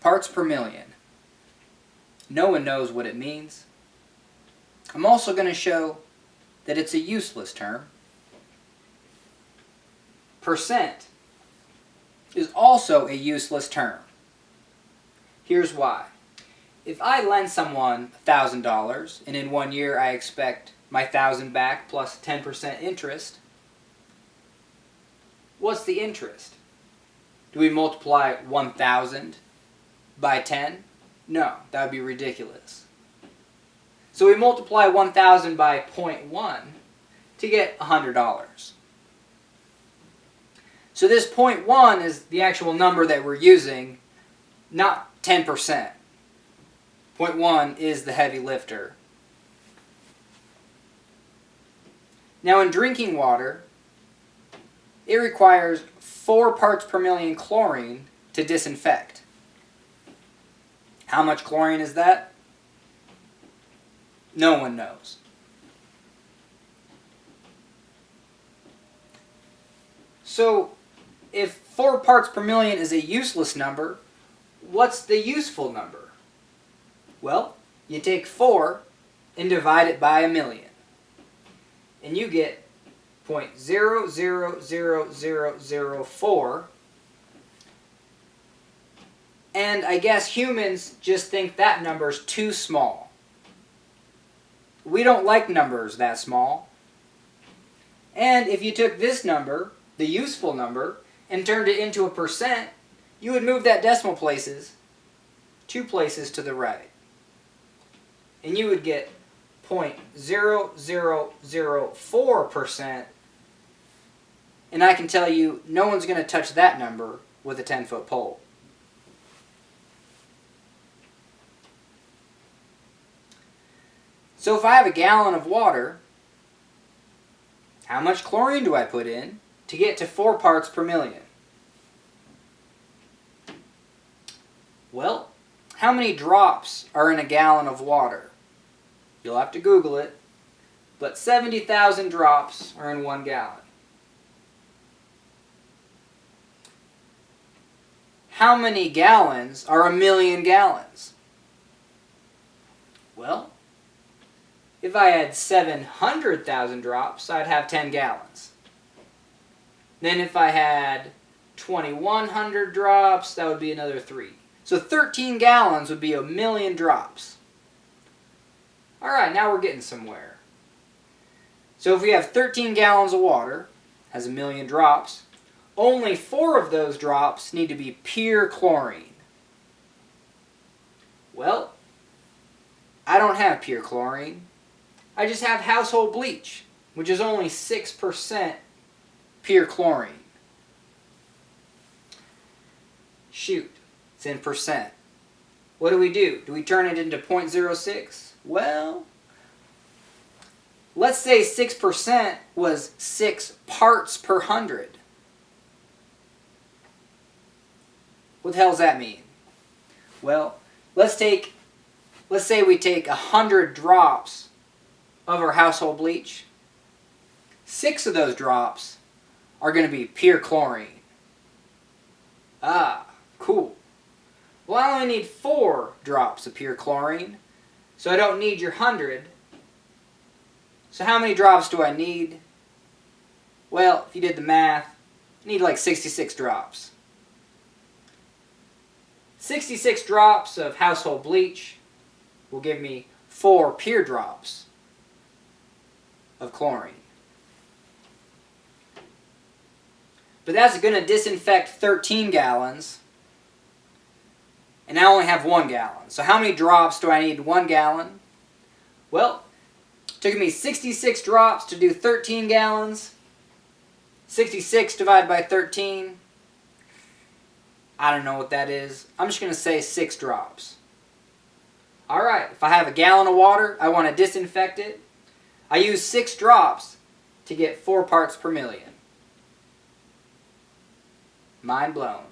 Parts per million. No one knows what it means. I'm also going to show that it's a useless term. Percent is also a useless term. Here's why. If I lend someone $1,000 and in 1 year I expect my $1,000 back plus 10% interest, what's the interest? Do we multiply 1,000 by 10? No, that would be ridiculous. So we multiply 1,000 by 0.1 to get $100. So this 0.1 is the actual number that we're using, not 10%. 0.1 is the heavy lifter. Now in drinking water, it requires 4 parts per million chlorine to disinfect. How much chlorine is that? No one knows. So, if 4 parts per million is a useless number, what's the useful number? Well, you take 4 and divide it by 1,000,000. And you get 0.00004. And I guess humans just think that number's too small. We don't like numbers that small. And if you took this number, the useful number, and turned it into a percent, you would move that decimal places 2 places to the right. And you would get 0.0004%. And I can tell you, no one's going to touch that number with a 10-foot pole. So if I have a gallon of water, how much chlorine do I put in to get to 4 parts per million? Well, how many drops are in a gallon of water? You'll have to Google it, but 70,000 drops are in 1 gallon. How many gallons are 1,000,000 gallons? Well, if I had 700,000 drops, I'd have 10 gallons. Then if I had 2,100 drops, that would be another 3. So 13 gallons would be 1,000,000 drops. Alright, now we're getting somewhere. So if we have 13 gallons of water, has 1,000,000 drops, only 4 of those drops need to be pure chlorine. Well, I don't have pure chlorine. I just have household bleach, which is only 6% pure chlorine. Shoot, it's in percent. What do? Do we turn it into 0.06? Well, let's say 6% was 6 parts per 100. What the hell does that mean? Well, let's say we take 100 drops of our household bleach. 6 of those drops are going to be pure chlorine. Ah, cool. Well, I only need 4 drops of pure chlorine, so I don't need your 100. So how many drops do I need? Well, if you did the math, I need like 66 drops. 66 drops of household bleach will give me 4 pure drops of chlorine. But that's going to disinfect 13 gallons, and I only have 1 gallon. So how many drops do I need in 1 gallon? Well, it took me 66 drops to do 13 gallons. 66 divided by 13. I don't know what that is. I'm just going to say 6 drops. Alright, if I have a gallon of water, I want to disinfect it. I use 6 drops to get 4 parts per million. Mind blown.